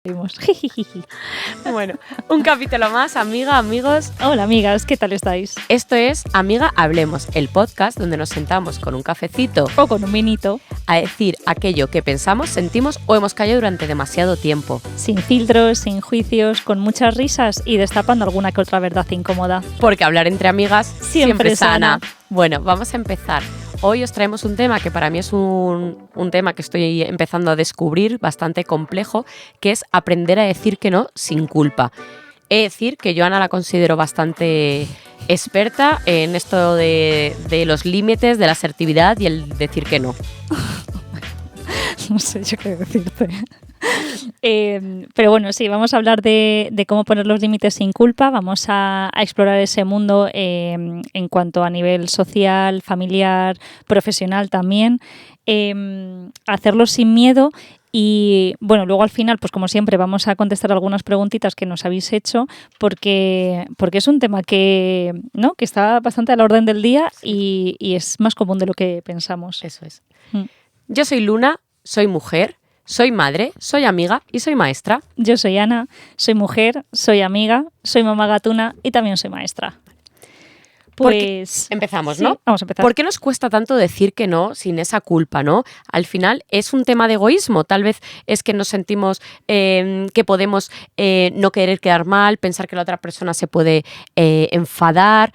Bueno, un capítulo más, amiga, amigos. Hola amigas, ¿qué tal estáis? Esto es Amiga Hablemos, el podcast donde nos sentamos con un cafecito o con un vinito a decir aquello que pensamos, sentimos o hemos callado durante demasiado tiempo. Sin filtros, sin juicios, con muchas risas y destapando alguna que otra verdad incómoda. Porque hablar entre amigas siempre sana. sana. Bueno, vamos a empezar. Hoy os traemos un tema que para mí es un tema que estoy empezando a descubrir, bastante complejo, que es aprender a decir que no sin culpa. He de decir que yo, Ana, la considero bastante experta en esto de los límites, de la asertividad y el decir que no. No sé yo qué decirte. Pero bueno, sí, vamos a hablar de cómo poner los límites sin culpa. Vamos a explorar ese mundo en cuanto a nivel social, familiar, profesional también. Hacerlo sin miedo. Y bueno, luego al final, pues como siempre, vamos a contestar algunas preguntitas que nos habéis hecho porque es un tema que está bastante a la orden del día y es más común de lo que pensamos. Eso es. Yo soy Luna, soy mujer, soy madre, soy amiga y soy maestra. Yo soy Ana, soy mujer, soy amiga, soy mamá gatuna y también soy maestra. Pues empezamos, sí, ¿no? Vamos a empezar. ¿Por qué nos cuesta tanto decir que no sin esa culpa, no? Al final es un tema de egoísmo. Tal vez es que nos sentimos que podemos no querer quedar mal, pensar que la otra persona se puede enfadar.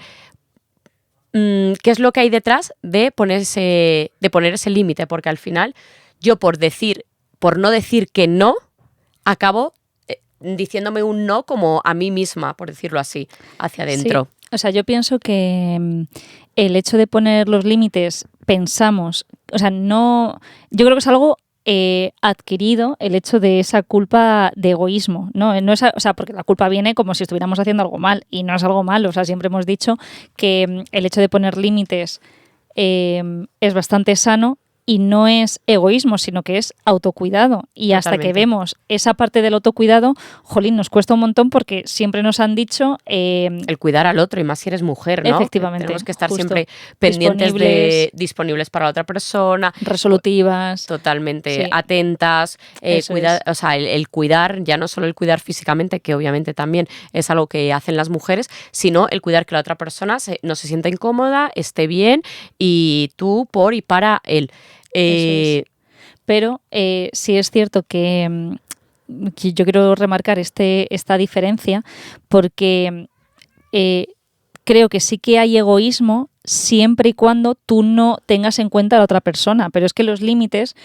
¿Qué es lo que hay detrás de poner ese límite? Porque al final yo por no decir que no, acabo diciéndome un no como a mí misma, por decirlo así, hacia adentro. Sí. O sea, yo pienso que el hecho de poner los límites, pensamos, o sea, no, yo creo que es algo adquirido el hecho de esa culpa de egoísmo, ¿no? No es, o sea, porque la culpa viene como si estuviéramos haciendo algo mal y no es algo malo. O sea, siempre hemos dicho que el hecho de poner límites es bastante sano. Y no es egoísmo, sino que es autocuidado. Y Totalmente. Hasta que vemos esa parte del autocuidado, jolín, nos cuesta un montón porque siempre nos han dicho... el cuidar al otro, y más si eres mujer, ¿no? Efectivamente. Tenemos que estar justo, siempre pendientes disponibles para la otra persona. Resolutivas. Totalmente Sí. atentas. O sea, el cuidar, ya no solo el cuidar físicamente, que obviamente también es algo que hacen las mujeres, sino el cuidar que la otra persona no se sienta incómoda, esté bien y tú por y para él. Pero sí es cierto que yo quiero remarcar esta diferencia porque creo que sí que hay egoísmo siempre y cuando tú no tengas en cuenta a la otra persona, pero es que los límites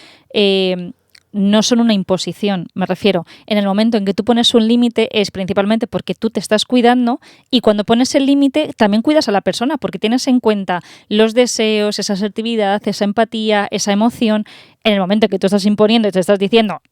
no son una imposición, me refiero. En el momento en que tú pones un límite es principalmente porque tú te estás cuidando, y cuando pones el límite también cuidas a la persona porque tienes en cuenta los deseos, esa asertividad, esa empatía, esa emoción. En el momento en que tú estás imponiendo y te estás diciendo...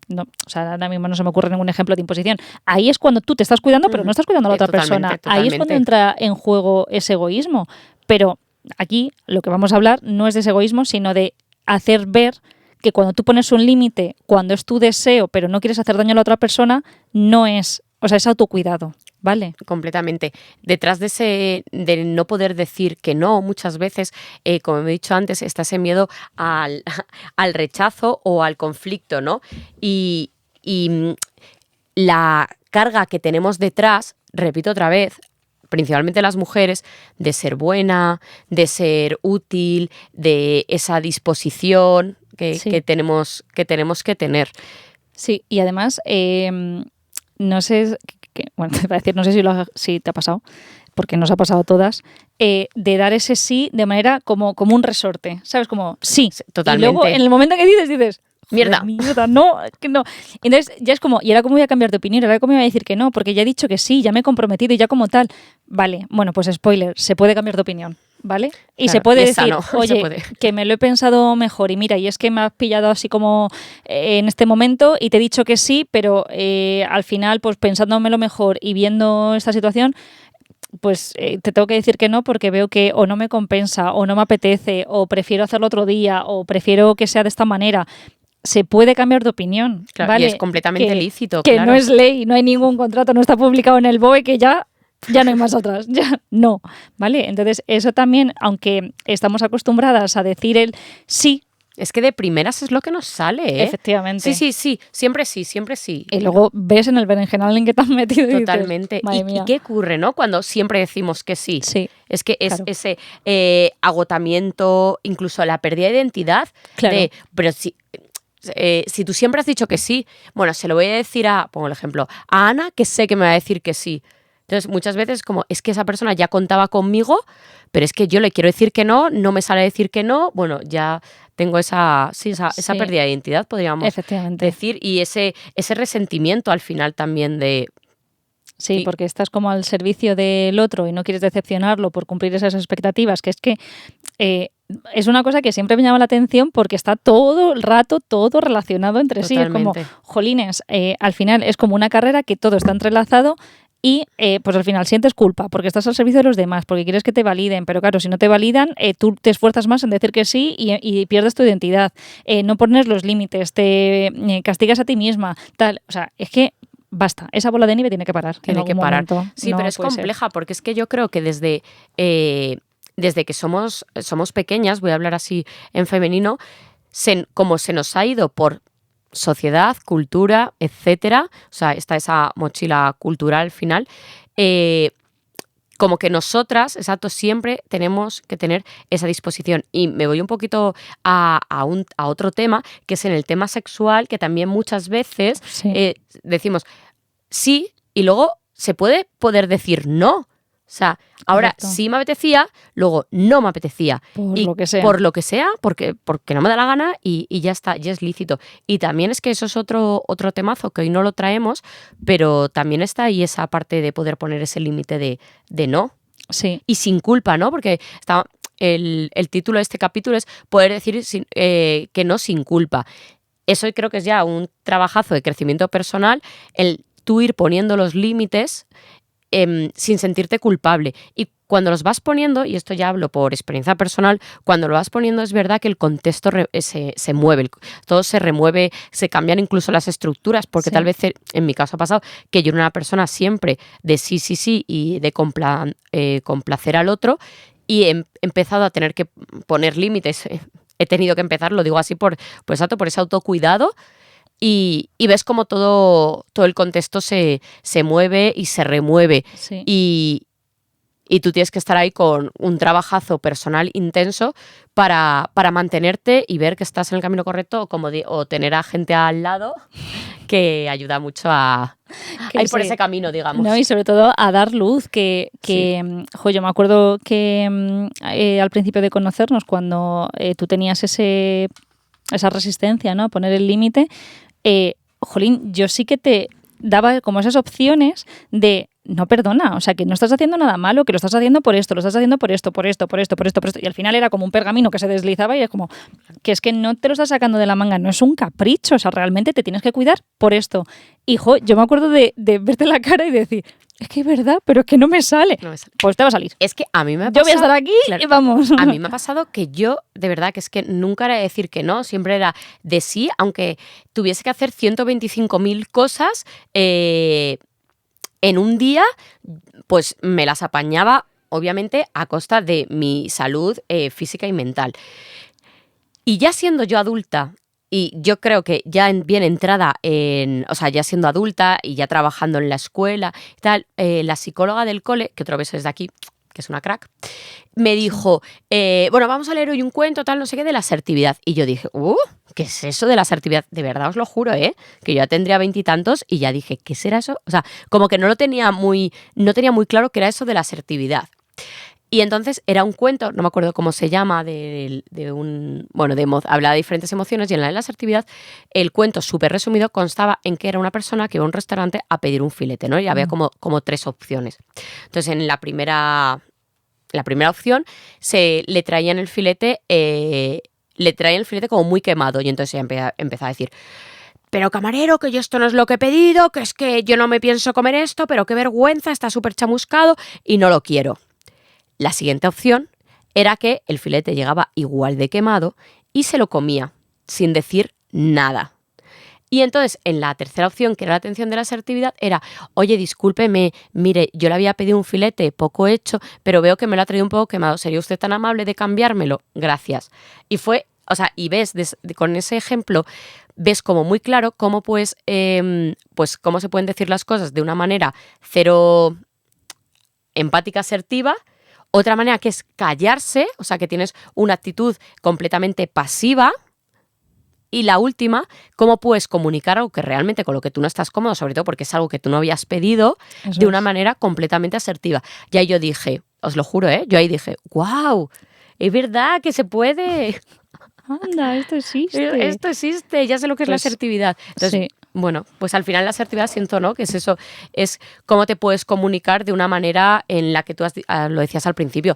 no, o sea, ahora mismo no se me ocurre ningún ejemplo de imposición. Ahí es cuando tú te estás cuidando, pero no estás cuidando a la otra persona. Totalmente. Ahí es cuando entra en juego ese egoísmo. Pero aquí lo que vamos a hablar no es de ese egoísmo, sino de hacer ver que cuando tú pones un límite, cuando es tu deseo, pero no quieres hacer daño a la otra persona, no es, o sea, es autocuidado, ¿vale? Completamente. Detrás de no poder decir que no, muchas veces, como he dicho antes, está ese miedo al rechazo o al conflicto, ¿no? Y la carga que tenemos detrás, repito otra vez, principalmente las mujeres, de ser buena, de ser útil, de esa disposición que tenemos que tener. Sí, y además, no sé, bueno, te voy a decir, no sé si te ha pasado, porque nos ha pasado a todas, de dar ese sí de manera como un resorte, ¿sabes? Como sí. Totalmente. Y luego, en el momento que dices... Mierda, no, que no. Entonces ya es como, ¿y ahora cómo voy a cambiar de opinión? ¿Ahora cómo voy a decir que no? Porque ya he dicho que sí, ya me he comprometido y ya como tal. Vale, bueno, pues spoiler, se puede cambiar de opinión, ¿vale? Y claro, se puede decir, sano, oye, que me lo he pensado mejor y mira, y es que me has pillado así como en este momento y te he dicho que sí, pero al final, pues pensándomelo mejor y viendo esta situación, pues te tengo que decir que no porque veo que o no me compensa o no me apetece o prefiero hacerlo otro día o prefiero que sea de esta manera. Se puede cambiar de opinión, claro, ¿vale? Y es completamente lícito, que claro. No es ley, no hay ningún contrato, no está publicado en el BOE, que ya no hay más otras, ya no, ¿vale? Entonces eso también, aunque estamos acostumbradas a decir el sí, Es que de primeras es lo que nos sale, ¿eh? Efectivamente. Sí, siempre sí. Y luego ves en el berenjenal en que te has metido y Totalmente. dices, madre mía. ¿Y qué ocurre, no? Cuando siempre decimos que sí. Sí. Es que es Claro. ese agotamiento, incluso la pérdida de identidad. Claro. Pero si tú siempre has dicho que sí, bueno, se lo voy a decir pongo el ejemplo, a Ana, que sé que me va a decir que sí. Entonces, muchas veces es que esa persona ya contaba conmigo, pero es que yo le quiero decir que no me sale decir que no, bueno, ya tengo esa pérdida de identidad, podríamos decir, y ese resentimiento al final también de... Sí, porque estás como al servicio del otro y no quieres decepcionarlo por cumplir esas expectativas, que es que es una cosa que siempre me llama la atención porque está todo el rato, todo relacionado entre sí. Es como, jolines, al final es como una carrera que todo está entrelazado. Y pues al final sientes culpa porque estás al servicio de los demás, porque quieres que te validen, pero claro, si no te validan, tú te esfuerzas más en decir que sí y pierdes tu identidad. No pones los límites, te castigas a ti misma, tal. O sea, es que basta, esa bola de nieve tiene que parar. Tiene que parar. Momento. Sí, pero es compleja porque es que yo creo que desde que somos pequeñas, voy a hablar así en femenino, como se nos ha ido por sociedad, cultura, etcétera, o sea, está esa mochila cultural al final, como que nosotras, exacto, siempre tenemos que tener esa disposición. Y me voy un poquito a otro tema, que es en el tema sexual, que también muchas veces decimos sí y luego se puede poder decir no. O sea, ahora sí me apetecía, luego no me apetecía. Por lo que sea, porque no me da la gana y ya está, ya es lícito. Y también es que eso es otro temazo que hoy no lo traemos, pero también está ahí esa parte de poder poner ese límite de no. Sí. Y sin culpa, ¿no? Porque el título de este capítulo es poder decir que no sin culpa. Eso creo que es ya un trabajazo de crecimiento personal, el tú ir poniendo los límites sin sentirte culpable. Y cuando los vas poniendo, y esto ya hablo por experiencia personal, cuando lo vas poniendo es verdad que el contexto se mueve, todo se remueve, se cambian incluso las estructuras, porque tal vez en mi caso ha pasado que yo era una persona siempre de sí y de complacer al otro, y he empezado a tener que poner límites. He tenido que empezar, lo digo así por ese autocuidado. Y ves como todo el contexto se mueve y se remueve. Sí. Y tú tienes que estar ahí con un trabajazo personal intenso para mantenerte y ver que estás en el camino correcto o tener a gente al lado que ayuda mucho a ir por ese camino, digamos. No, y sobre todo a dar luz, yo me acuerdo que al principio de conocernos, cuando tú tenías esa resistencia, ¿no?, a poner el límite, yo sí que te daba como esas opciones de no, perdona, o sea, que no estás haciendo nada malo, que lo estás haciendo por esto, lo estás haciendo por esto. Y al final era como un pergamino que se deslizaba y es como que es que no te lo estás sacando de la manga, no es un capricho, o sea, realmente te tienes que cuidar por esto. Hijo, yo me acuerdo de verte la cara y de decir, es que es verdad, pero es que no me sale. Pues te va a salir. Es que a mí me ha Yo pasado... voy a estar aquí y vamos. A mí me ha pasado que yo, de verdad, que es que nunca era de decir que no, siempre era de sí, aunque tuviese que hacer 125.000 cosas en un día, pues me las apañaba, obviamente, a costa de mi salud física y mental. Y ya siendo yo adulta, y yo creo que ya bien entrada o sea, ya siendo adulta y ya trabajando en la escuela y tal, la psicóloga del cole, que otro beso desde aquí, que es una crack, me dijo, bueno, vamos a leer hoy un cuento, tal, no sé qué, de la asertividad. Y yo dije, ¿qué es eso de la asertividad? De verdad os lo juro, que yo ya tendría 20 y tantos y ya dije, ¿qué será eso? O sea, como que no tenía muy claro qué era eso de la asertividad. Y entonces era un cuento, no me acuerdo cómo se llama, hablaba de diferentes emociones, y en la de la asertividad, el cuento súper resumido constaba en que era una persona que iba a un restaurante a pedir un filete, ¿no? Y había como 3 opciones. Entonces, en la primera opción le traían el filete como muy quemado, y entonces ella empezaba a decir, pero camarero, que yo esto no es lo que he pedido, que es que yo no me pienso comer esto, pero qué vergüenza, está súper chamuscado y no lo quiero. La siguiente opción era que el filete llegaba igual de quemado y se lo comía sin decir nada. Y entonces, en la tercera opción, que era la atención de la asertividad, era, oye, discúlpeme, mire, yo le había pedido un filete poco hecho, pero veo que me lo ha traído un poco quemado. ¿Sería usted tan amable de cambiármelo? Gracias. Y fue o sea, y ves con ese ejemplo, ves como muy claro cómo pues cómo se pueden decir las cosas de una manera cero empática, asertiva. Otra manera que es callarse, o sea, que tienes una actitud completamente pasiva. Y la última, cómo puedes comunicar algo que realmente con lo que tú no estás cómodo, sobre todo porque es algo que tú no habías pedido, Eso de una es. manera completamente asertiva. Y ahí yo dije, os lo juro, yo ahí dije, wow, es verdad que se puede. Anda, esto existe. Esto existe, ya sé lo que es la Pues asertividad. Entonces, sí, bueno, pues al final la asertividad siento, ¿no? Que es eso, es cómo te puedes comunicar de una manera en la que tú lo decías al principio,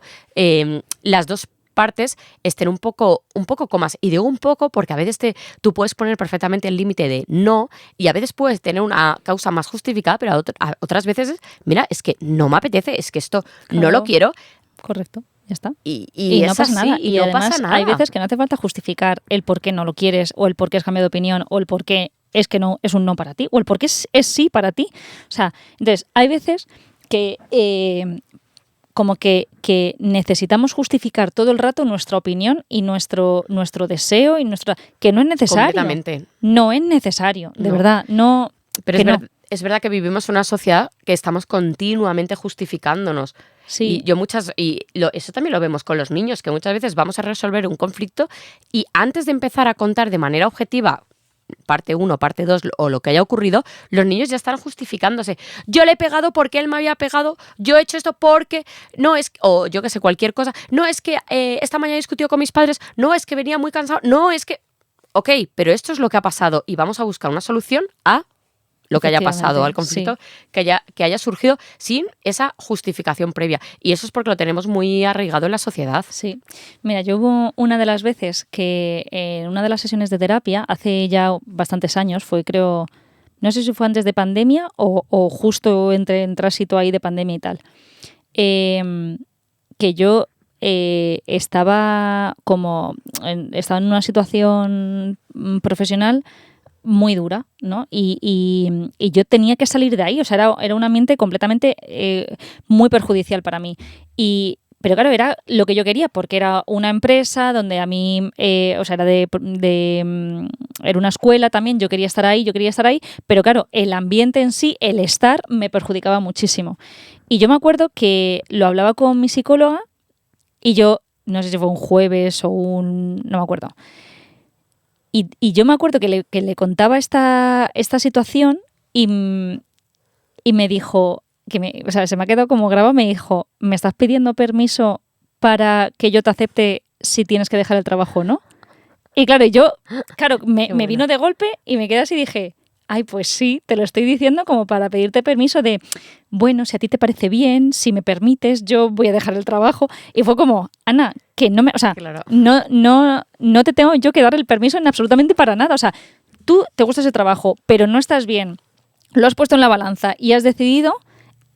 las dos partes estén un poco comas. Y digo un poco porque a veces tú puedes poner perfectamente el límite de no y a veces puedes tener una causa más justificada, pero otras veces, mira, es que no me apetece, es que esto no lo claro, quiero correcto, ya está. y Y no es pasa así nada. y Y no además pasa hay nada. veces que no hace falta justificar el por qué no lo quieres, o el por qué has cambiado de opinión, o el por qué es que no es un no para ti, o el por qué es sí para ti. O sea, entonces, hay veces que como que necesitamos justificar todo el rato nuestra opinión y nuestro deseo y que no es necesario. Completamente. No es necesario, de No. verdad. No. Pero Que no. es verdad que vivimos en una sociedad que estamos continuamente justificándonos. Sí. Eso también lo vemos con los niños, que muchas veces vamos a resolver un conflicto y antes de empezar a contar de manera objetiva parte 1, parte 2 o lo que haya ocurrido, los niños ya están justificándose. Yo le he pegado porque él me había pegado, yo he hecho esto porque, no es, o yo que sé, cualquier cosa, no es que esta mañana he discutido con mis padres, no es que venía muy cansado, no es que... Ok, pero esto es lo que ha pasado y vamos a buscar una solución a lo que haya pasado, al conflicto sí. que haya surgido sin esa justificación previa. Y eso es porque lo tenemos muy arraigado en la sociedad. Sí. Mira, yo hubo una de las veces que en una de las sesiones de terapia, hace ya bastantes años, creo, no sé si fue antes de pandemia o justo en tránsito ahí de pandemia y tal, que yo estaba en una situación profesional muy dura, ¿no? Y yo tenía que salir de ahí, o sea, era un ambiente completamente muy perjudicial para mí. Pero claro, era lo que yo quería, porque era una empresa donde a mí, o sea, era una escuela también, yo quería estar ahí, pero claro, el ambiente en sí, el estar, me perjudicaba muchísimo. Y yo me acuerdo que lo hablaba con mi psicóloga y yo, no sé si fue un jueves no me acuerdo. Y yo me acuerdo que le contaba esta situación y me dijo, o sea, se me ha quedado como grabado, me dijo, ¿me estás pidiendo permiso para que yo te acepte si tienes que dejar el trabajo o no? Y claro, me vino de golpe y me quedé así y dije, ay, pues sí, te lo estoy diciendo como para pedirte permiso de, bueno, si a ti te parece bien, si me permites, yo voy a dejar el trabajo. Y fue como, Ana, que no me, o sea, Claro. no te tengo yo que dar el permiso en absolutamente para nada. O sea, tú te gusta ese trabajo, pero no estás bien, lo has puesto en la balanza y has decidido,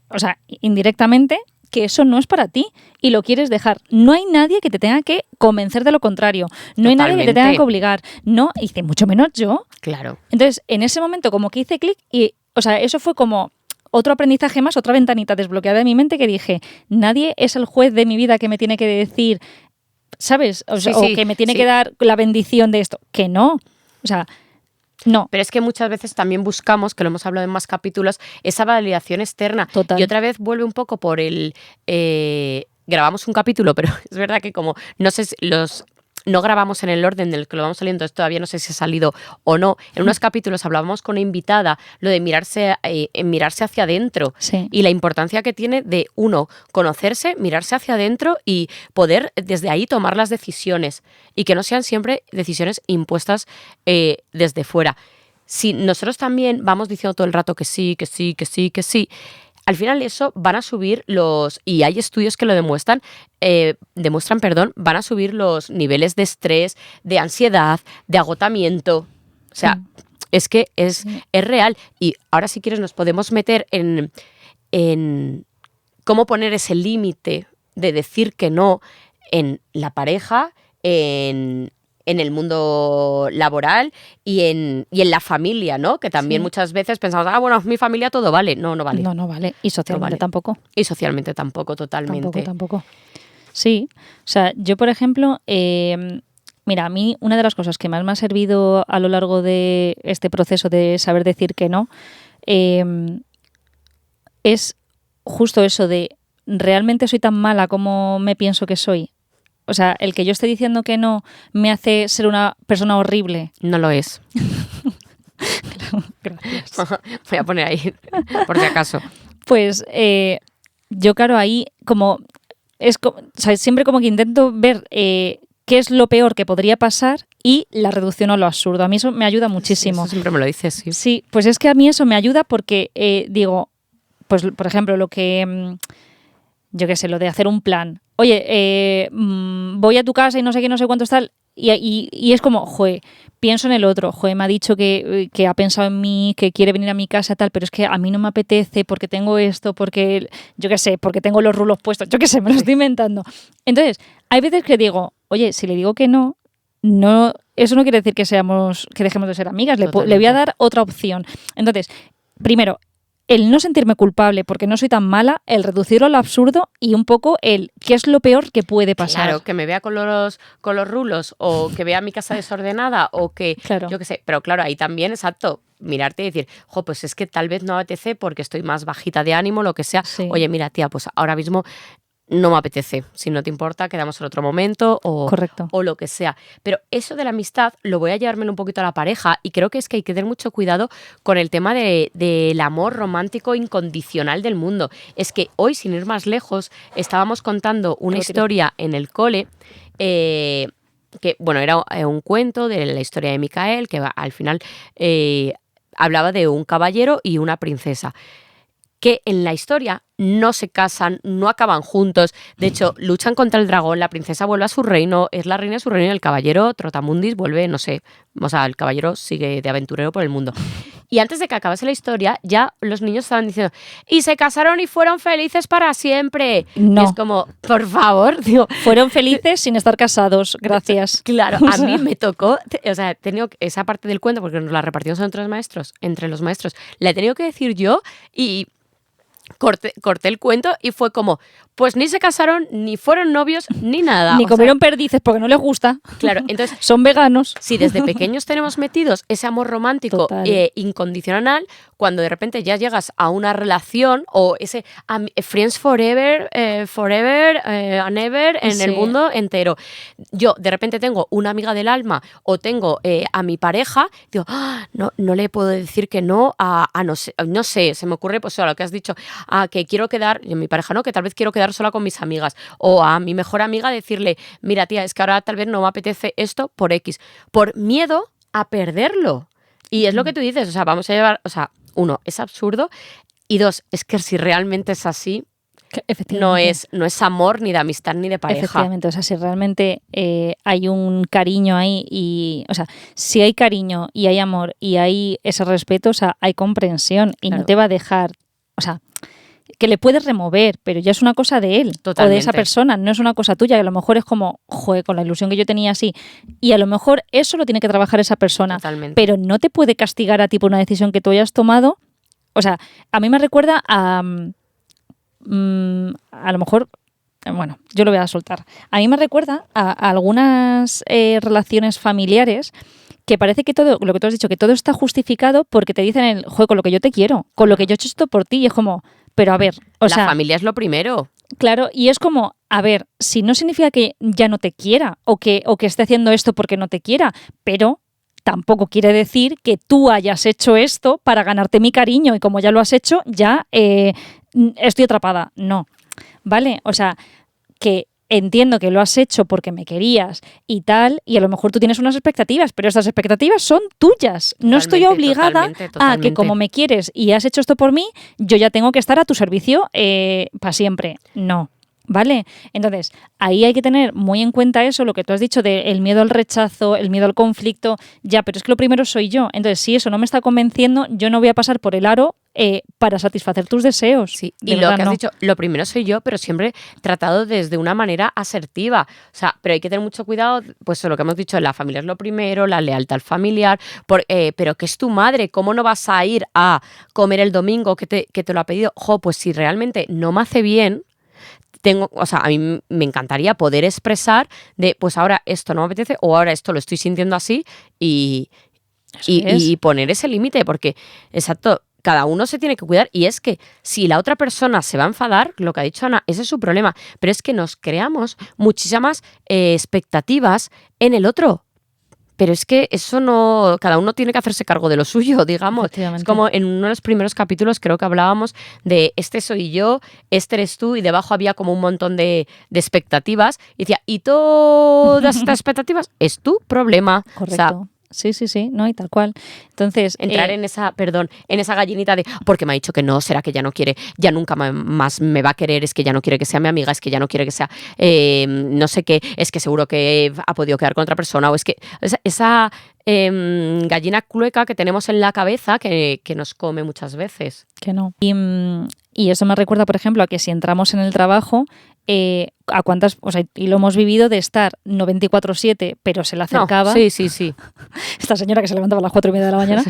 o sea, indirectamente, que eso no es para ti y lo quieres dejar. No hay nadie que te tenga que convencer de lo contrario. No hay nadie que te tenga que obligar. No, y mucho menos yo. Claro. Entonces, en ese momento como que hice clic y, o sea, eso fue como otro aprendizaje más, otra ventanita desbloqueada de mi mente que dije, nadie es el juez de mi vida que me tiene que decir, ¿sabes? O que me tiene que dar la bendición de esto. Que no. O sea, no. Pero es que muchas veces también buscamos, que lo hemos hablado en más capítulos, esa validación externa. Total. Y otra vez vuelve un poco por grabamos un capítulo, pero es verdad que como no sé si no grabamos en el orden en el que lo vamos saliendo, esto todavía no sé si ha salido o no. En unos capítulos hablábamos con una invitada lo de mirarse hacia adentro y la importancia que tiene de uno conocerse, mirarse hacia adentro y poder desde ahí tomar las decisiones y que no sean siempre decisiones impuestas desde fuera. Si nosotros también vamos diciendo todo el rato que sí, que sí, que sí, que sí, al final eso van a subir y hay estudios que lo demuestran, van a subir los niveles de estrés, de ansiedad, de agotamiento. O sea, es que es real. Y ahora si quieres nos podemos meter en cómo poner ese límite de decir que no en la pareja, en el mundo laboral y en la familia, ¿no? Que también muchas veces pensamos, bueno, mi familia todo vale. No, no vale. No vale. Y socialmente tampoco. Y socialmente tampoco, totalmente. Tampoco. Sí. O sea, yo, por ejemplo, Mira, a mí una de las cosas que más me ha servido a lo largo de este proceso de saber decir que no, es justo eso de ¿realmente soy tan mala como me pienso que soy? O sea, el que yo esté diciendo que no me hace ser una persona horrible. No lo es. Gracias. Voy a poner ahí, por si acaso. Pues yo, claro, ahí como... o sea, siempre como que intento ver qué es lo peor que podría pasar y la reducción a lo absurdo. A mí eso me ayuda muchísimo. Eso siempre me lo dices, sí. Sí, pues es que a mí eso me ayuda porque digo, pues por ejemplo, lo que... yo qué sé, lo de hacer un plan. Oye, voy a tu casa y no sé qué, no sé cuánto tal. Y es como, joe, pienso en el otro. Joe, me ha dicho que ha pensado en mí, que quiere venir a mi casa, tal, pero es que a mí no me apetece porque tengo esto, porque, yo qué sé, porque tengo los rulos puestos. Yo qué sé, me lo estoy inventando. Entonces, hay veces que digo, oye, si le digo que no, eso no quiere decir que dejemos de ser amigas. Le voy a dar otra opción. Entonces, primero, el no sentirme culpable porque no soy tan mala, el reducirlo al absurdo y un poco el qué es lo peor que puede pasar. Claro, que me vea con los rulos o que vea mi casa desordenada o que, claro. Yo qué sé, pero claro, ahí también, exacto, mirarte y decir, pues es que tal vez no apetece porque estoy más bajita de ánimo, lo que sea. Sí. Oye, mira, tía, pues ahora mismo no me apetece. Si no te importa, quedamos en otro momento Correcto. o lo que sea. Pero eso de la amistad lo voy a llevármelo un poquito a la pareja y creo que es que hay que tener mucho cuidado con el tema del amor romántico incondicional del mundo. Es que hoy, sin ir más lejos, estábamos contando una historia en el cole que, bueno, era un cuento de la historia de Micael que al final hablaba de un caballero y una princesa que en la historia no se casan, no acaban juntos. De hecho, luchan contra el dragón, la princesa vuelve a su reino, es la reina de su reino y el caballero Trotamundis vuelve, no sé, o sea, el caballero sigue de aventurero por el mundo. Y antes de que acabase la historia, ya los niños estaban diciendo, y se casaron y fueron felices para siempre. No. Y es como, por favor, digo, fueron felices sin estar casados, gracias. Claro, a mí me tocó, o sea, he tenido esa parte del cuento, porque nos la repartimos entre los maestros, la he tenido que decir yo y corté el cuento y fue como, pues ni se casaron, ni fueron novios, ni nada. Ni comieron perdices porque no les gusta. Claro, entonces... son veganos. Si desde pequeños tenemos metidos ese amor romántico incondicional, cuando de repente ya llegas a una relación o ese friends forever, and ever en el mundo entero. Yo de repente tengo una amiga del alma o tengo a mi pareja, digo, no le puedo decir que no a no sé, se me ocurre pues lo que has dicho, a que quiero quedar, y a mi pareja no, que tal vez quiero quedar sola con mis amigas, o a mi mejor amiga decirle, mira tía, es que ahora tal vez no me apetece esto por X, por miedo a perderlo. Y es lo que tú dices, o sea, vamos a llevar, o sea, uno, es absurdo, y dos, es que si realmente es así, no es amor ni de amistad ni de pareja. Efectivamente, o sea, si realmente hay un cariño ahí y, o sea, si hay cariño y hay amor y hay ese respeto, o sea, hay comprensión y no te va a dejar, o sea, que le puedes remover, pero ya es una cosa de él. Totalmente. O de esa persona, no es una cosa tuya, que a lo mejor es como, joder, con la ilusión que yo tenía así, y a lo mejor eso lo tiene que trabajar esa persona. Totalmente. Pero no te puede castigar a ti por una decisión que tú hayas tomado. O sea, a mí me recuerda a lo mejor, bueno, yo lo voy a soltar. A mí me recuerda a algunas relaciones familiares que parece que todo, lo que tú has dicho, que todo está justificado porque te dicen joder, con lo que yo te quiero, con lo que yo he hecho esto por ti, y es como, pero a ver, o sea... La familia es lo primero. Claro, y es como, a ver, si no significa que ya no te quiera o que esté haciendo esto porque no te quiera, pero tampoco quiere decir que tú hayas hecho esto para ganarte mi cariño y como ya lo has hecho, ya estoy atrapada. No, ¿vale? O sea, que entiendo que lo has hecho porque me querías y tal, y a lo mejor tú tienes unas expectativas, pero estas expectativas son tuyas. No estoy obligada a que como me quieres y has hecho esto por mí, yo ya tengo que estar a tu servicio para siempre. No. ¿Vale? Entonces, ahí hay que tener muy en cuenta eso, lo que tú has dicho del miedo al rechazo, el miedo al conflicto, ya, pero es que lo primero soy yo. Entonces, si eso no me está convenciendo, yo no voy a pasar por el aro para satisfacer tus deseos. Sí, y lo que has dicho, lo primero soy yo, pero siempre tratado desde una manera asertiva. O sea, pero hay que tener mucho cuidado, pues lo que hemos dicho, la familia es lo primero, la lealtad familiar, pero que es tu madre, ¿cómo no vas a ir a comer el domingo que te lo ha pedido? Pues si realmente no me hace bien, o sea, a mí me encantaría poder expresar de, pues ahora esto no me apetece o ahora esto lo estoy sintiendo así y poner ese límite, porque, exacto, cada uno se tiene que cuidar y es que si la otra persona se va a enfadar, lo que ha dicho Ana, ese es su problema, pero es que nos creamos muchísimas expectativas en el otro. Pero es que eso no... Cada uno tiene que hacerse cargo de lo suyo, digamos. Es como en uno de los primeros capítulos creo que hablábamos de este soy yo, este eres tú, y debajo había como un montón de expectativas. Y decía, y todas estas expectativas es tu problema. Correcto. O sea, sí, no, y tal cual. Entonces, entrar en esa gallinita de, porque me ha dicho que no, será que ya no quiere, ya nunca más me va a querer, es que ya no quiere que sea mi amiga, es que ya no quiere que sea no sé qué, es que seguro que ha podido quedar con otra persona, o es que esa gallina clueca que tenemos en la cabeza que nos come muchas veces. Que no. Y eso me recuerda, por ejemplo, a que si entramos en el trabajo, a cuántas, o sea, y lo hemos vivido de estar no 24/7, pero se le acercaba. No, sí. Esta señora que se levantaba a las 4:30 de la mañana.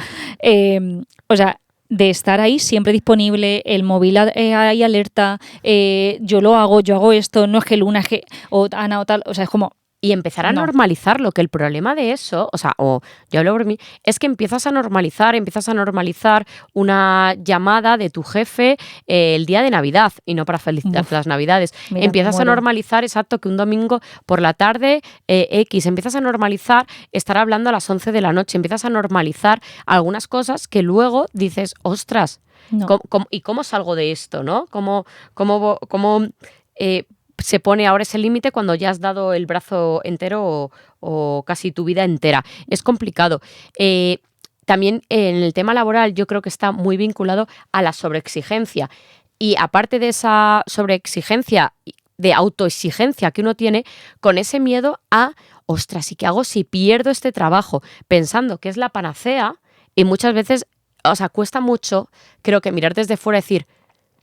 O sea, de estar ahí siempre disponible, el móvil ahí alerta, yo hago esto, no es que Luna, es que, o Ana o tal, o sea, es como... Y empezar a normalizarlo, que el problema de eso, o sea, yo hablo por mí, es que empiezas a normalizar una llamada de tu jefe el día de Navidad, y no para felicitarte las Navidades. Mira, empiezas a normalizar, exacto, que un domingo por la tarde empiezas a normalizar estar hablando a las 11 de la noche, empiezas a normalizar algunas cosas que luego dices, ostras, ¿y cómo salgo de esto, no? ¿Cómo se pone ahora ese límite cuando ya has dado el brazo entero o casi tu vida entera? Es complicado. También en el tema laboral yo creo que está muy vinculado a la sobreexigencia. Y aparte de esa sobreexigencia, de autoexigencia que uno tiene, con ese miedo a, ostras, ¿y qué hago si pierdo este trabajo? Pensando que es la panacea, y muchas veces, o sea, cuesta mucho, creo que mirar desde fuera y decir,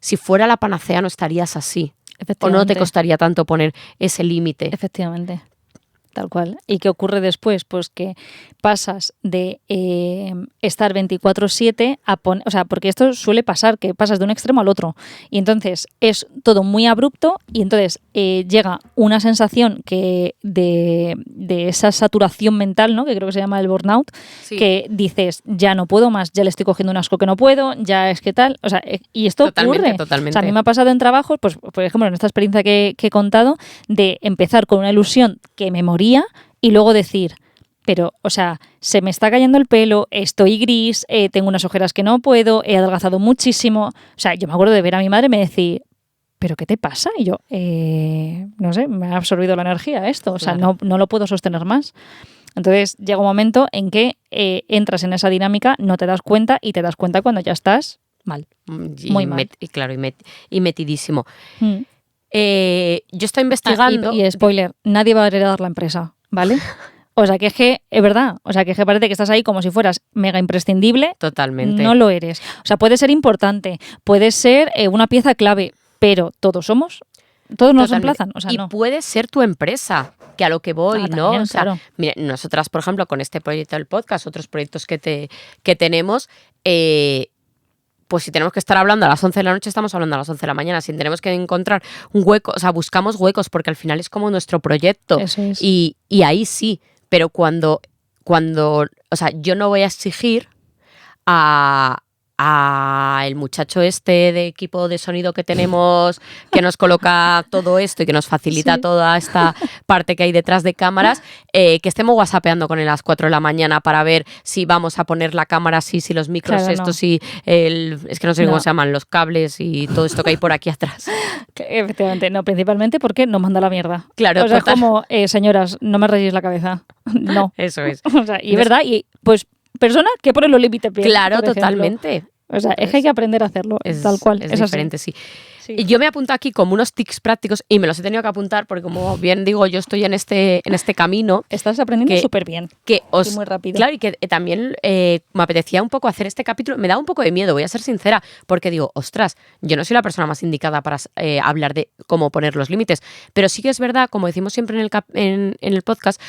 si fuera la panacea no estarías así. ¿O no te costaría tanto poner ese límite? Efectivamente, tal cual. ¿Y qué ocurre después? Pues que pasas de estar 24/7 a poner... O sea, porque esto suele pasar, que pasas de un extremo al otro. Y entonces es todo muy abrupto y entonces llega una sensación que de esa saturación mental, ¿no? Que creo que se llama el burnout, sí. Que dices, ya no puedo más, ya le estoy cogiendo un asco que no puedo, ya es que tal... O sea, y esto ocurre. Totalmente. O sea, a mí me ha pasado en trabajos, pues por ejemplo, en esta experiencia que he contado, de empezar con una ilusión que me moría y luego decir... Pero, o sea, se me está cayendo el pelo, estoy gris, tengo unas ojeras que no puedo, he adelgazado muchísimo. O sea, yo me acuerdo de ver a mi madre y me decir, ¿pero qué te pasa? Y yo, no sé, me ha absorbido la energía esto. O sea, no lo puedo sostener más. Entonces llega un momento en que entras en esa dinámica, no te das cuenta y te das cuenta cuando ya estás mal. Muy mal. Y metidísimo. Yo estoy investigando... y spoiler, nadie va a heredar la empresa, ¿vale? O sea, que es verdad. O sea, que parece que estás ahí como si fueras mega imprescindible. Totalmente. No lo eres. O sea, puede ser importante, puede ser una pieza clave, pero todos nos reemplazan. O sea, y puede ser tu empresa, que a lo que voy, ¿no? También, o sea, claro. Mira, nosotras, por ejemplo, con este proyecto del podcast, otros proyectos que tenemos, pues si tenemos que estar hablando a las 11 de la noche, estamos hablando a las 11 de la mañana. Si tenemos que encontrar un hueco, o sea, buscamos huecos, porque al final es como nuestro proyecto. Eso es. Y ahí sí. Pero cuando, o sea, yo no voy a exigir a el muchacho este de equipo de sonido que tenemos, que nos coloca todo esto y que nos facilita toda esta parte que hay detrás de cámaras, que estemos whatsappeando con él a las 4 de la mañana para ver si vamos a poner la cámara así, si los micros si es que no sé cómo se llaman, los cables y todo esto que hay por aquí atrás. Efectivamente, no, principalmente porque nos manda la mierda. Claro, o sea, es como, señoras, no me rayéis la cabeza. No. Eso es. O sea, y es verdad, y pues persona que pone los límites bien. Claro, totalmente. O sea, es que hay que aprender a hacerlo, tal cual. Es diferente, sí. Y yo me apunto aquí como unos tics prácticos y me los he tenido que apuntar porque, como bien digo, yo estoy en este camino. Estás aprendiendo súper bien. Y muy rápido. Claro, y que también me apetecía un poco hacer este capítulo. Me da un poco de miedo, voy a ser sincera, porque digo, ostras, yo no soy la persona más indicada para hablar de cómo poner los límites. Pero sí que es verdad, como decimos siempre en el podcast,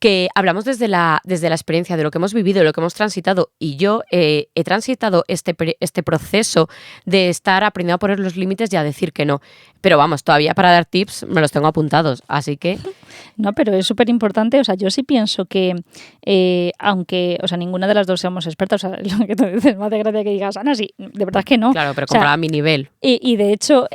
que hablamos desde la experiencia, de lo que hemos vivido, de lo que hemos transitado. Y yo he transitado este proceso de estar aprendiendo a poner los límites ya decir que no. Pero vamos, todavía para dar tips me los tengo apuntados, así que... No, pero es súper importante. O sea, yo sí pienso que, aunque, o sea, ninguna de las dos seamos expertas, o sea, lo que tú dices, me hace gracia que digas, Ana, sí, de verdad que no. Claro, pero O sea, comparado a mi nivel. y de hecho,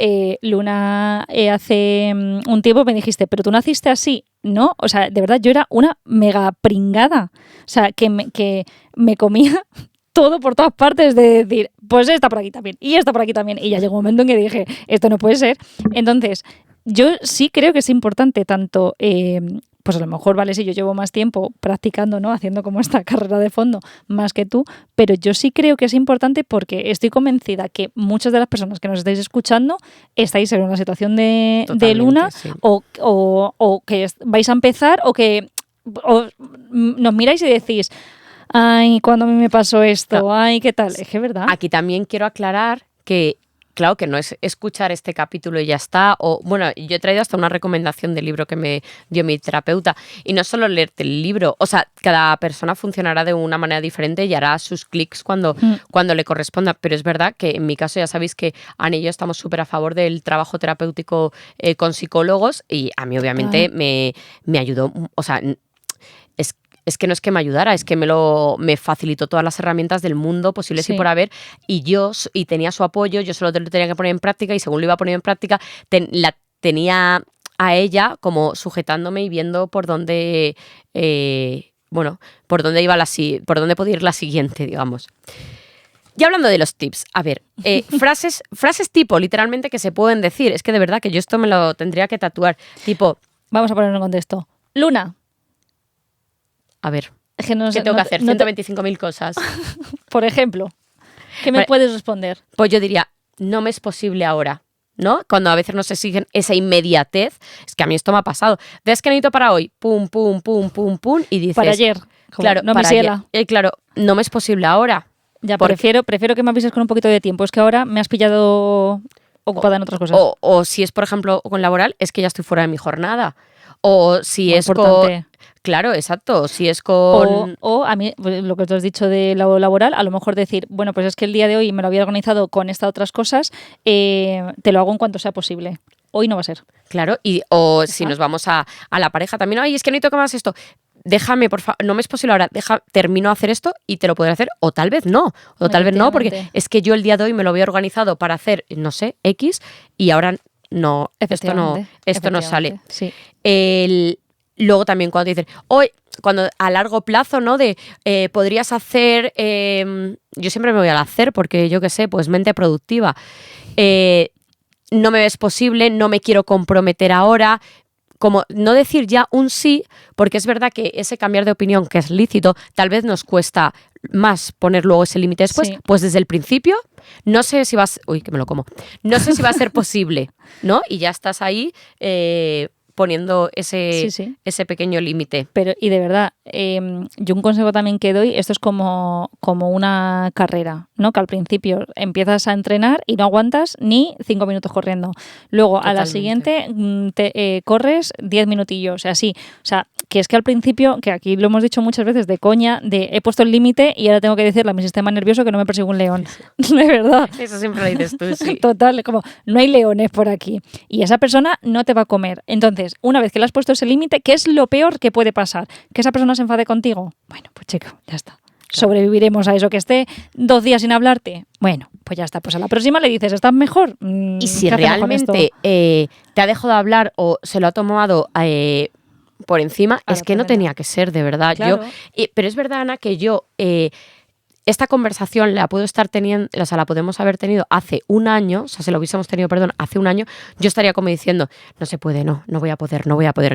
Luna, hace un tiempo me dijiste, pero tú naciste así, ¿no? O sea, de verdad, yo era una mega pringada. O sea, que me comía todo por todas partes de decir, pues esta por aquí también, y esta por aquí también. Y ya llegó un momento en que dije, esto no puede ser. Entonces, yo sí creo que es importante tanto, pues a lo mejor, vale, sí, yo llevo más tiempo practicando, ¿no? Haciendo como esta carrera de fondo más que tú, pero yo sí creo que es importante porque estoy convencida que muchas de las personas que nos estáis escuchando estáis en una situación de Luna, Sí. o que vais a empezar o nos miráis y decís, ay, cuando a mí me pasó esto, Claro. ay, ¿qué tal? Es que es verdad. Aquí también quiero aclarar que, claro, que no es escuchar este capítulo y ya está. O, bueno, yo he traído hasta una recomendación del libro que me dio mi terapeuta. Y no solo leerte el libro, o sea, cada persona funcionará de una manera diferente y hará sus clics cuando le corresponda. Pero es verdad que en mi caso ya sabéis que Ana y yo estamos súper a favor del trabajo terapéutico con psicólogos y a mí obviamente me ayudó, o sea, es que no es que me ayudara, es que me facilitó todas las herramientas del mundo posibles y por haber, y tenía su apoyo, yo solo lo tenía que poner en práctica y según lo iba poniendo en práctica, la tenía a ella como sujetándome y viendo por dónde, por dónde iba por dónde podía ir la siguiente, digamos. Y hablando de los tips, a ver, frases tipo, literalmente, que se pueden decir. Es que de verdad que yo esto me lo tendría que tatuar. Tipo... Vamos a ponerlo en contexto. Luna. A ver, Es que no sé, ¿qué tengo que hacer? 125.000 cosas. Por ejemplo, ¿qué me puedes responder? Pues yo diría, no me es posible ahora, ¿no? Cuando a veces nos exigen esa inmediatez, es que a mí esto me ha pasado. ¿Ves que necesito para hoy? Pum, pum, pum, pum, pum, y dices... Para ayer. Claro, no para me ayer. Claro, no me es posible ahora. Ya, prefiero que me avises con un poquito de tiempo. Es que ahora me has pillado ocupada en otras cosas. O si es, por ejemplo, con laboral, es que ya estoy fuera de mi jornada. O si Muy es importante. Claro, exacto. Si es con... O a mí, lo que tú has dicho de lo laboral, a lo mejor decir, bueno, pues es que el día de hoy me lo había organizado con estas otras cosas, te lo hago en cuanto sea posible. Hoy no va a ser. Claro, o si nos vamos a la pareja también, ay, es que necesito que me hagas esto. Déjame, por favor, no me es posible ahora, termino de hacer esto y te lo podré hacer, o tal vez no, o tal vez no, porque es que yo el día de hoy me lo había organizado para hacer, no sé, X, y ahora no, esto no sale. Sí. Luego también cuando dicen, hoy, cuando a largo plazo, ¿no? De podrías hacer, yo siempre me voy al hacer porque yo qué sé, pues mente productiva. No me ves posible, no me quiero comprometer ahora. Como no decir ya un sí, porque es verdad que ese cambiar de opinión, que es lícito, tal vez nos cuesta más poner luego ese límite después, pues desde el principio, no sé si vas... Uy, que me lo como. No sé si va a ser posible, ¿no? Y ya estás ahí poniendo ese pequeño límite. Pero, y de verdad, yo un consejo también que doy, esto es como una carrera, ¿no? Que al principio empiezas a entrenar y no aguantas ni 5 minutos corriendo. Luego, a la siguiente, corres 10 minutillos, así. O sea, que es que al principio, que aquí lo hemos dicho muchas veces de coña, he puesto el límite y ahora tengo que decirle a mi sistema nervioso que no me persigue un león. De verdad. Eso siempre lo dices tú, sí. Total, como no hay leones por aquí. Y esa persona no te va a comer. Entonces, una vez que le has puesto ese límite, ¿qué es lo peor que puede pasar? ¿Que esa persona se enfade contigo? Bueno, pues chico, ya está. Claro. Sobreviviremos a eso. Que esté 2 días sin hablarte, bueno, pues ya está. Pues a la próxima le dices, ¿estás mejor? Y si realmente te ha dejado de hablar o se lo ha tomado por encima, es que no tenía que ser, de verdad. Claro. Pero es verdad, Ana, que yo... esta conversación la puedo estar teniendo, o sea, la podemos haber tenido hace un año, o sea, si lo hubiésemos tenido, hace un año, yo estaría como diciendo, no se puede, no voy a poder,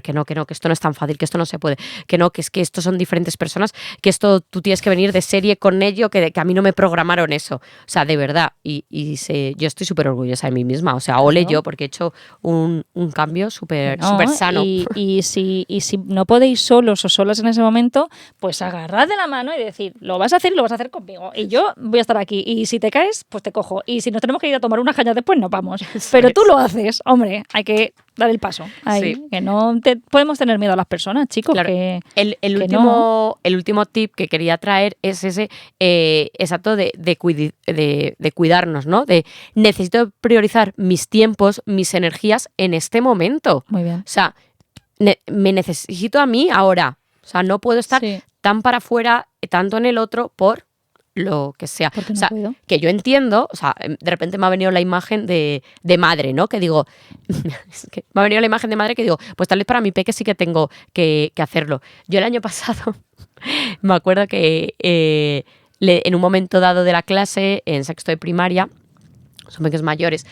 que no, que esto no es tan fácil, que esto no se puede, que no, que es que estos son diferentes personas, que esto tú tienes que venir de serie con ello, que a mí no me programaron eso. O sea, de verdad, yo estoy súper orgullosa de mí misma, o sea, ole yo, porque he hecho un cambio súper sano. Y si no podéis solos o solas en ese momento, pues agarrad de la mano y decir, lo vas a hacer conmigo y yo voy a estar aquí. Y si te caes, pues te cojo. Y si nos tenemos que ir a tomar unas cañas después, nos vamos. Pero tú lo haces, hombre, hay que dar el paso. Ahí, Sí. que no podemos tener miedo a las personas, chicos. Claro. Que El último tip que quería traer es ese exacto de cuidarnos, ¿no? De necesito priorizar mis tiempos, mis energías en este momento. Muy bien. O sea, me necesito a mí ahora. O sea, no puedo estar Sí. tan para afuera, tanto en el otro, por lo que sea. Porque O no sea, puedo. que yo entiendo, o sea, de repente me ha venido la imagen de madre, ¿no? Que digo, es que me ha venido la imagen de madre que digo, pues tal vez para mi peque sí que tengo que hacerlo. Yo el año pasado me acuerdo que en un momento dado de la clase, en sexto de primaria, son pequeños mayores,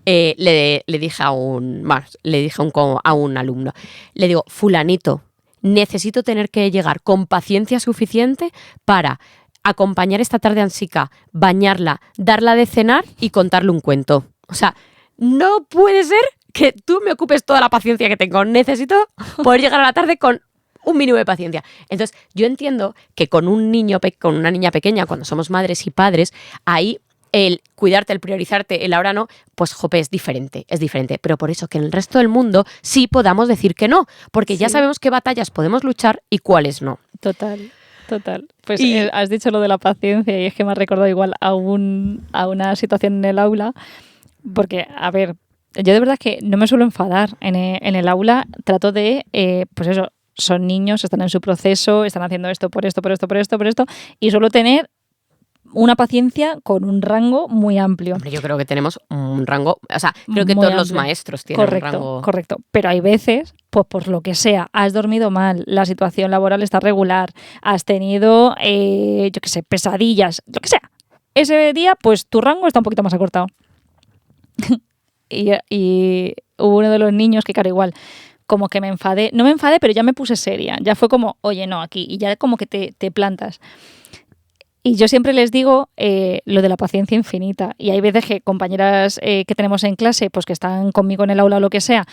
le dije a un alumno, le digo, fulanito, necesito tener que llegar con paciencia suficiente para acompañar esta tarde a Ansica, bañarla, darla de cenar y contarle un cuento. O sea, no puede ser que tú me ocupes toda la paciencia que tengo. Necesito poder llegar a la tarde con un mínimo de paciencia. Entonces, yo entiendo que con un niño, con una niña pequeña, cuando somos madres y padres, ahí el cuidarte, el priorizarte, el ahora no, pues jope, es diferente. Pero por eso que en el resto del mundo sí podamos decir que no, porque ya Sí. sabemos qué batallas podemos luchar y cuáles no. Total. Pues Y- has dicho lo de la paciencia y es que me ha recordado igual a una situación en el aula, porque, a ver, yo de verdad que no me suelo enfadar en el aula, trato de, pues eso, son niños, están en su proceso, están haciendo esto por esto, y suelo tener una paciencia con un rango muy amplio. Hombre, yo creo que tenemos un rango, o sea, creo que Muy todos los amplio. maestros tienen un rango. Correcto. Pero hay veces, pues por lo que sea, has dormido mal, la situación laboral está regular, has tenido, yo qué sé, pesadillas, lo que sea. Ese día, pues tu rango está un poquito más acortado. y hubo uno de los niños que, claro, igual, como que me enfadé. No me enfadé, pero ya me puse seria. Ya fue como, oye, no, aquí. Y ya como que te plantas. Y yo siempre les digo lo de la paciencia infinita. Y hay veces que compañeras que tenemos en clase, pues que están conmigo en el aula o lo que sea,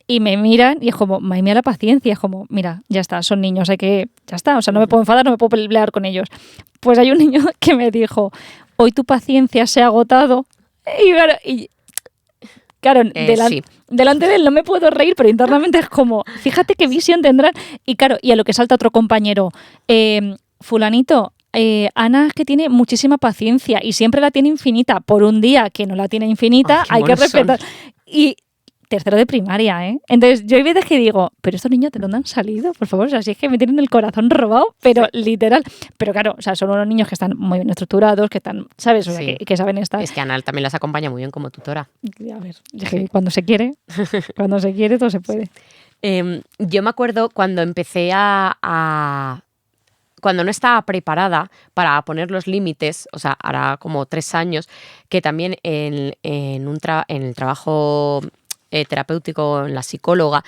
y me miran y es como, madre mía, la paciencia. Es como, mira, ya está, son niños, ya está. O sea, no me puedo enfadar, no me puedo pelear con ellos. Pues hay un niño que me dijo, hoy tu paciencia se ha agotado. Y claro, Sí. delante de él no me puedo reír, pero internamente es como, fíjate qué visión tendrán. Y claro, y a lo que salta otro compañero, fulanito, Ana es que tiene muchísima paciencia y siempre la tiene infinita. Por un día que no la tiene infinita, Ay, qué hay que monos son. respetar. Y tercero de primaria, ¿eh? Entonces yo hay veces que digo, pero estos niños, ¿de dónde han salido? Por favor, o sea, si es que me tienen el corazón robado, pero literal. Pero claro, o sea, son unos niños que están muy bien estructurados, que están, ¿sabes? O sea, Sí. que saben estar. Es que Ana también las acompaña muy bien como tutora. A ver, es que cuando se quiere todo se puede. Yo me acuerdo cuando empecé cuando no estaba preparada para poner los límites, o sea, hará como 3 años, que también en el trabajo terapéutico, en la psicóloga,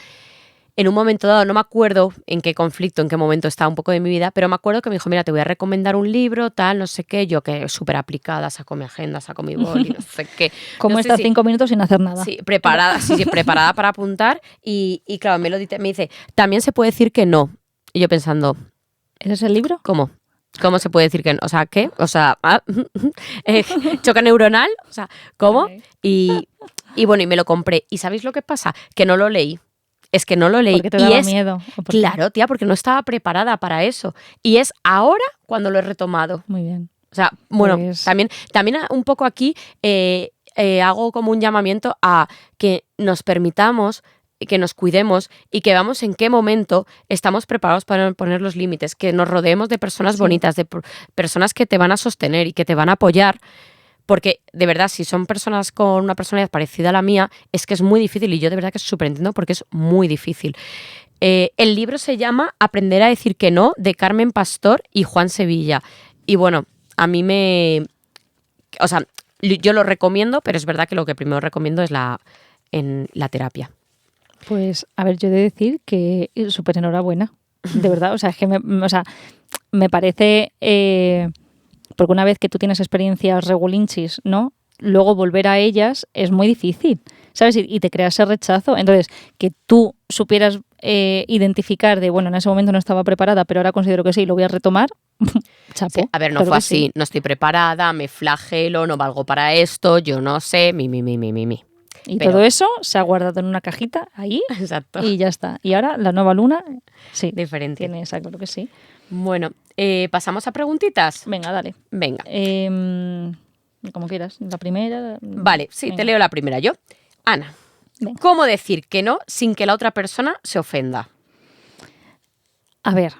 en un momento dado, no me acuerdo en qué conflicto, en qué momento estaba un poco de mi vida, pero me acuerdo que me dijo, mira, te voy a recomendar un libro, tal, no sé qué, yo que súper aplicada, saco mi agenda, saco mi boli, no sé qué. Como No sé estas si- 5 minutos sin hacer nada. Sí, preparada, preparada para apuntar y claro, me dice, también se puede decir que no. Y yo pensando, ¿Ese es el libro? ¿cómo? ¿Cómo se puede decir que no? O sea, ¿qué? O sea, choque neuronal, o sea, ¿cómo? Ok. Y bueno, y me lo compré. ¿Y sabéis lo que pasa? Que no lo leí. Es que no lo leí. Porque te Y daba es, miedo. ¿O por qué? claro, tía, porque no estaba preparada para eso. Y es ahora cuando lo he retomado. Muy bien. O sea, bueno, Pues- también un poco aquí hago como un llamamiento a que nos permitamos, que nos cuidemos y que veamos en qué momento estamos preparados para poner los límites, que nos rodeemos de personas Sí. bonitas, de personas que te van a sostener y que te van a apoyar, porque de verdad, si son personas con una personalidad parecida a la mía, es que es muy difícil y yo de verdad que súper entiendo porque es muy difícil. El libro se llama Aprender a decir que no, de Carmen Pastor y Juan Sevilla. Y bueno, a mí o sea, yo lo recomiendo, pero es verdad que lo que primero recomiendo es la terapia. Pues, a ver, yo he de decir que súper enhorabuena. De verdad, o sea, es que me parece... porque una vez que tú tienes experiencias regulinchis, ¿no? Luego volver a ellas es muy difícil, ¿sabes? Y te crea ese rechazo. Entonces, que tú supieras identificar de, bueno, en ese momento no estaba preparada, pero ahora considero que sí, lo voy a retomar, Chapo. Sí, a ver, no claro fue que sí. así, no estoy preparada, me flagelo, no valgo para esto, yo no sé, mi. Y Pero- todo eso se ha guardado en una cajita ahí Exacto, y ya está. Y ahora la nueva luna, sí, diferente. tiene esa, claro que sí. Bueno, ¿pasamos a preguntitas? Venga, dale. Venga. Como quieras. La primera. Vale, sí, Venga. te leo la primera yo. Ana, Venga. ¿cómo decir que no sin que la otra persona se ofenda? A ver.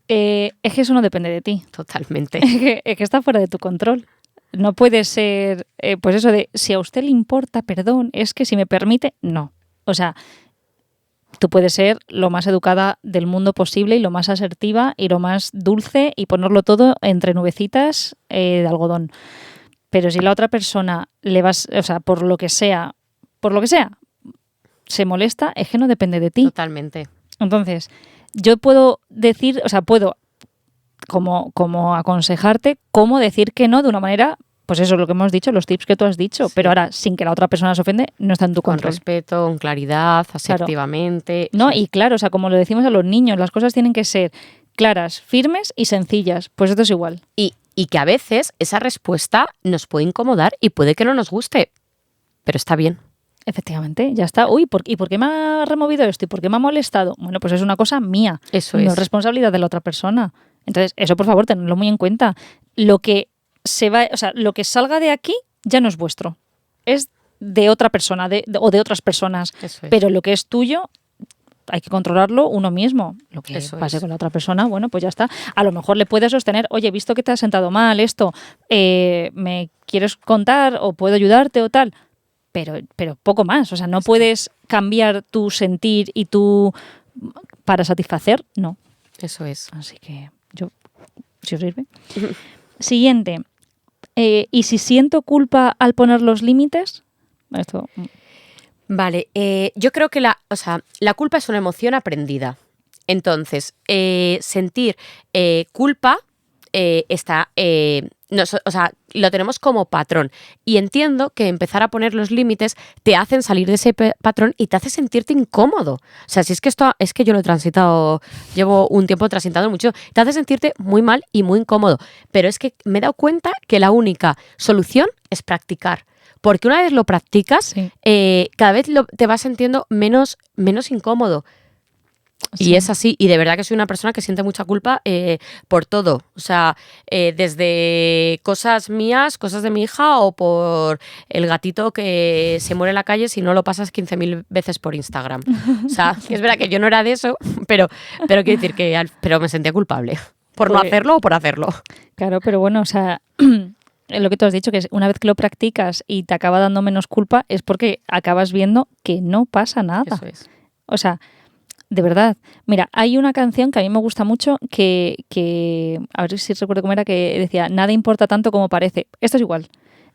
Es que eso no depende de ti. Totalmente. Es que está fuera de tu control. No puede ser, pues eso de, si a usted le importa, perdón, es que si me permite, no. O sea, tú puedes ser lo más educada del mundo posible y lo más asertiva y lo más dulce y ponerlo todo entre nubecitas de algodón. Pero si la otra persona le vas, o sea, por lo que sea, se molesta, es que no depende de ti. Totalmente. Entonces, yo puedo decir, o sea, puedo como aconsejarte cómo decir que no de una manera, pues eso es lo que hemos dicho, los tips que tú has dicho, Sí. pero ahora sin que la otra persona se ofende, no está en tu Con control. respeto, con claridad, asertivamente. No, Eso y es. claro, o sea, como lo decimos a los niños, las cosas tienen que ser claras, firmes y sencillas. Pues esto es igual. Y que a veces esa respuesta nos puede incomodar y puede que no nos guste, pero está bien. Efectivamente, ya está. Uy, ¿y por qué me ha removido esto? ¿Y por qué me ha molestado? Bueno, pues es una cosa mía. Eso no es. es responsabilidad de la otra persona. Entonces, eso por favor, tenedlo muy en cuenta. Lo que lo que salga de aquí ya no es vuestro. Es de otra persona o de otras personas. Eso es. Pero lo que es tuyo hay que controlarlo uno mismo. Lo que Eso pase es. con la otra persona, bueno, pues ya está. A lo mejor le puedes sostener, oye, visto que te has sentado mal esto, ¿me quieres contar o puedo ayudarte o tal? Pero poco más. O sea, no puedes cambiar tu sentir y tu para satisfacer, no. Eso es. Así que yo, si os sirve. Siguiente. ¿Y si siento culpa al poner los límites? Esto, Vale, yo creo que la culpa es una emoción aprendida. Entonces, sentir culpa está... lo tenemos como patrón. Y entiendo que empezar a poner los límites te hacen salir de ese patrón y te hace sentirte incómodo. O sea, si es que es que yo lo he transitado, llevo un tiempo transitando mucho, te hace sentirte muy mal y muy incómodo. Pero es que me he dado cuenta que la única solución es practicar. Porque una vez lo practicas, sí. cada vez te vas sintiendo menos incómodo. Sí. Y es así, y de verdad que soy una persona que siente mucha culpa por todo. O sea, desde cosas mías, cosas de mi hija, o por el gatito que se muere en la calle si no lo pasas 15.000 veces por Instagram. O sea, que es verdad que yo no era de eso, pero quiero decir que pero me sentía culpable. Por no Pues- hacerlo o por hacerlo. Claro, pero bueno, o sea, lo que tú has dicho, que una vez que lo practicas y te acaba dando menos culpa, es porque acabas viendo que no pasa nada. Eso es. O sea, de verdad. Mira, hay una canción que a mí me gusta mucho que a ver si recuerdo cómo era, que decía, nada importa tanto como parece. Esto es igual.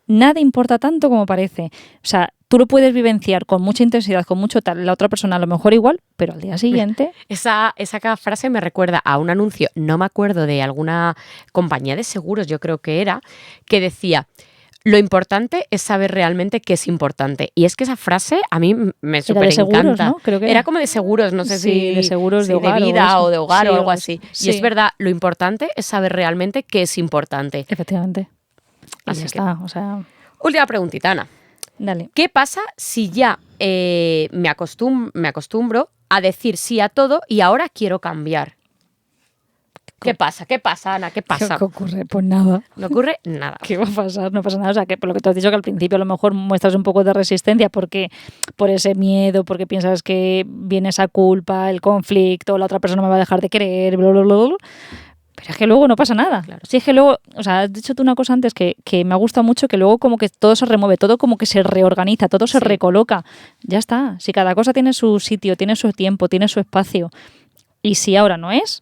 Nada importa tanto como parece. O sea, tú lo puedes vivenciar con mucha intensidad, con mucho tal, la otra persona a lo mejor igual, pero al día siguiente... Esa frase me recuerda a un anuncio, no me acuerdo, de alguna compañía de seguros, yo creo que era, que decía, lo importante es saber realmente qué es importante. Y es que esa frase a mí me súper de seguros, encanta. ¿no? Creo que era como de seguros, no sé Sí, si de seguros de si hogar de o vida eso. o de hogar Sí, o algo algo así. así. Y es Sí. verdad, lo importante es saber realmente qué es importante. Efectivamente. Y Así ya que- está, o sea, Última preguntita, Ana. dale. ¿Qué pasa si ya me acostumbro a decir sí a todo y ahora quiero cambiar? ¿Qué pasa? ¿Qué pasa, Ana? ¿Qué pasa? ¿Qué ocurre? Pues nada. No ocurre nada. ¿Qué va a pasar? No pasa nada. O sea, que por lo que tú has dicho, que al principio a lo mejor muestras un poco de resistencia porque por ese miedo, porque piensas que viene esa culpa, el conflicto, la otra persona me va a dejar de querer, bla, bla, bla, bla. Pero es que luego no pasa nada. Claro. Si es que luego, o sea, has dicho tú una cosa antes que me ha gustado mucho, que luego como que todo se remueve, todo como que se reorganiza, todo se Sí. recoloca. Ya está. Si cada cosa tiene su sitio, tiene su tiempo, tiene su espacio. Y si ahora no es,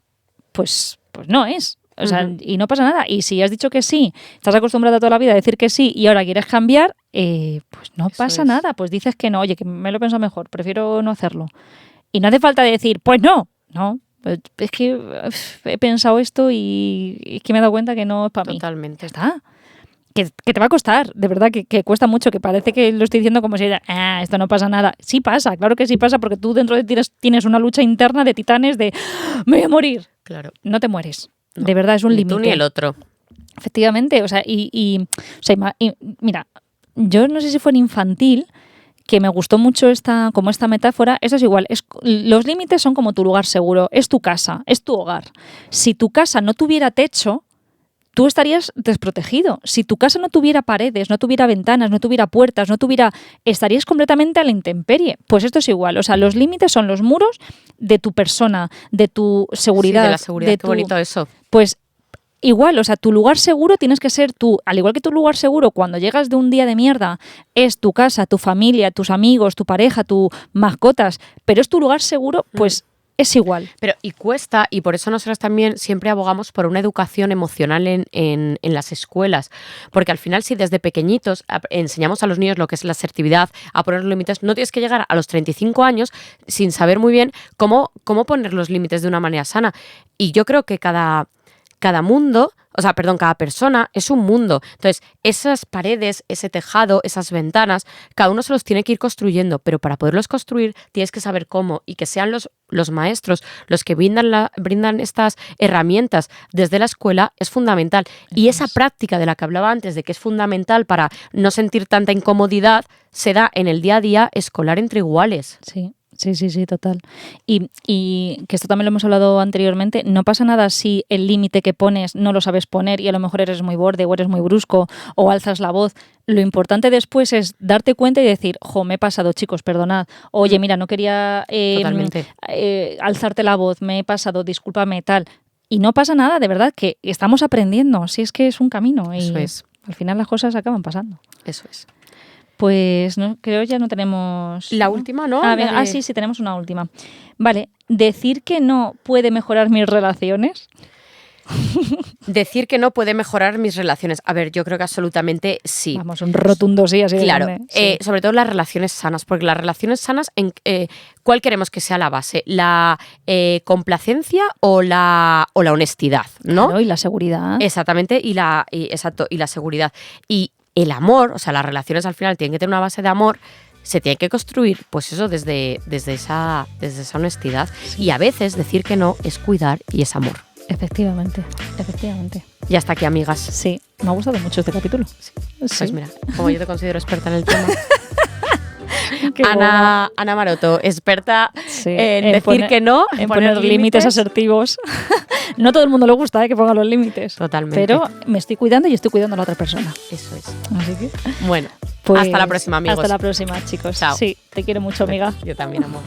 pues no es. O sea, Ujú. y no pasa nada. Y si has dicho que sí, estás acostumbrada toda la vida a decir que sí y ahora quieres cambiar, pues no Eso pasa es. nada. Pues dices que no, oye, que me lo he pensado mejor, prefiero no hacerlo. Y no hace falta decir, pues no. No, pues es que he pensado esto y es que me he dado cuenta que no es para mí. Totalmente. Ya está. Que te va a costar, de verdad, que cuesta mucho, que parece que lo estoy diciendo como si esto no pasa nada. Sí pasa, claro que sí pasa, porque tú dentro de ti tienes una lucha interna de titanes de me voy a morir. Claro. No te mueres. De verdad, es un límite. Ni tú ni el otro. Efectivamente, o sea, mira, yo no sé si fue en infantil, que me gustó mucho esta metáfora. Eso es igual, los límites son como tu lugar seguro, es tu casa, es tu hogar. Si tu casa no tuviera techo, tú estarías desprotegido. Si tu casa no tuviera paredes, no tuviera ventanas, no tuviera puertas, estarías completamente a la intemperie. Pues esto es igual, o sea, los límites son los muros de tu persona, de tu seguridad. Sí, de la seguridad, qué bonito eso. Pues igual, o sea, tu lugar seguro tienes que ser tú. Al igual que tu lugar seguro cuando llegas de un día de mierda es tu casa, tu familia, tus amigos, tu pareja, tus mascotas, pero es tu lugar seguro, pues es igual. Pero y cuesta, y por eso nosotros también siempre abogamos por una educación emocional en las escuelas, porque al final si desde pequeñitos enseñamos a los niños lo que es la asertividad, a poner límites, no tienes que llegar a los 35 años sin saber muy bien cómo poner los límites de una manera sana. Y yo creo que cada persona es un mundo. Entonces, esas paredes, ese tejado, esas ventanas, cada uno se los tiene que ir construyendo, pero para poderlos construir tienes que saber cómo, y que sean los maestros los que brindan estas herramientas desde la escuela es fundamental. Y esa práctica de la que hablaba antes, de que es fundamental para no sentir tanta incomodidad, se da en el día a día escolar entre iguales. Sí. Sí, total. Y que esto también lo hemos hablado anteriormente, no pasa nada si el límite que pones no lo sabes poner y a lo mejor eres muy borde o eres muy brusco o alzas la voz. Lo importante después es darte cuenta y decir, me he pasado, chicos, perdonad. Oye, mira, no quería alzarte la voz, me he pasado, discúlpame, tal. Y no pasa nada, de verdad, que estamos aprendiendo, si es que es un camino. Eso y es. Al final las cosas acaban pasando. Eso es. Pues no, creo ya no tenemos... La última, ¿no? Sí, tenemos una última. Vale, ¿decir que no puede mejorar mis relaciones? Decir que no puede mejorar mis relaciones. A ver, yo creo que absolutamente sí. Vamos, un rotundo sí, así claro, de grande. Sí. Sobre todo las relaciones sanas, porque las relaciones sanas, ¿cuál queremos que sea la base? ¿La complacencia o la honestidad? ¿no? Claro, y la seguridad. Exactamente, y la seguridad. Y el amor, o sea, las relaciones al final tienen que tener una base de amor, se tiene que construir, pues eso, desde esa honestidad. Sí. Y a veces decir que no es cuidar y es amor. Efectivamente. Y hasta aquí, amigas. Sí, me ha gustado mucho este capítulo. Sí. Pues mira, como yo te considero experta en el tema. Ana Maroto, experta en decir que no, en poner límites asertivos. No todo el mundo le gusta que ponga los límites. Totalmente. Pero me estoy cuidando y estoy cuidando a la otra persona. Eso es. Así que, bueno, pues, hasta la próxima, amigos. Hasta la próxima, chicos. Chao. Sí, te quiero mucho, amiga. Yo también, amor.